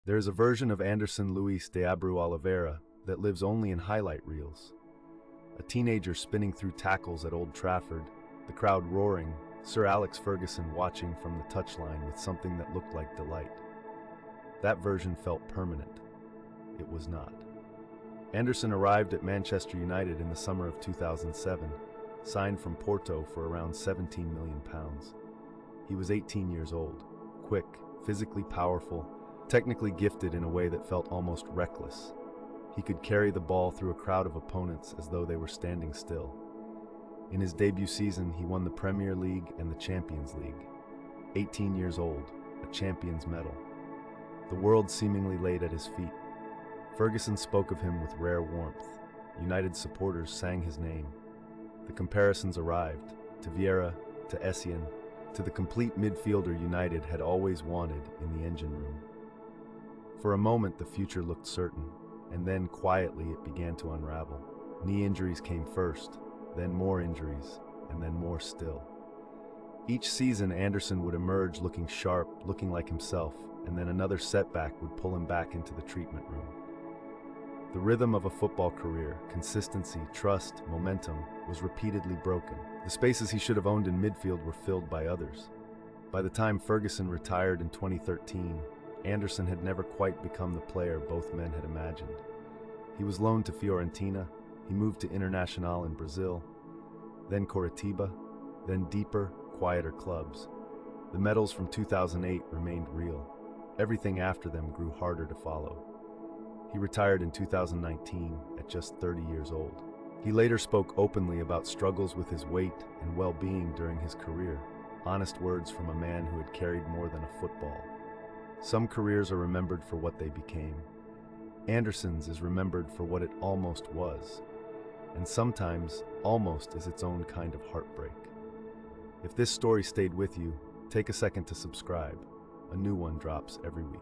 There is a version of Anderson Luis de Abreu Oliveira that lives only in highlight reels. A teenager spinning through tackles at Old Trafford, the crowd roaring, Sir Alex Ferguson watching from the touchline with something that looked like delight. That version felt permanent. It was not. Anderson arrived at Manchester United in the summer of 2007, signed from Porto for around £17 million. He was 18 years old, quick, physically powerful, technically gifted in a way that felt almost reckless. He could carry the ball through a crowd of opponents as though they were standing still. In his debut season, he won the Premier League and the Champions League. 18 years old, a champion's medal. The world seemingly laid at his feet. Ferguson spoke of him with rare warmth. United supporters sang his name. The comparisons arrived, to Vieira, to Essien, to the complete midfielder United had always wanted in the engine room. For a moment, the future looked certain, and then quietly it began to unravel. Knee injuries came first, then more injuries, and then more still. Each season, Anderson would emerge looking sharp, looking like himself, and then another setback would pull him back into the treatment room. The rhythm of a football career, consistency, trust, momentum, was repeatedly broken. The spaces he should have owned in midfield were filled by others. By the time Ferguson retired in 2013, Anderson had never quite become the player both men had imagined. He was loaned to Fiorentina, he moved to Internacional in Brazil, then Coritiba, then deeper, quieter clubs. The medals from 2008 remained real. Everything after them grew harder to follow. He retired in 2019 at just 30 years old. He later spoke openly about struggles with his weight and well-being during his career, honest words from a man who had carried more than a football. Some careers are remembered for what they became. Anderson's is remembered for what it almost was, and sometimes almost is its own kind of heartbreak. If this story stayed with you, take a second to subscribe. A new one drops every week.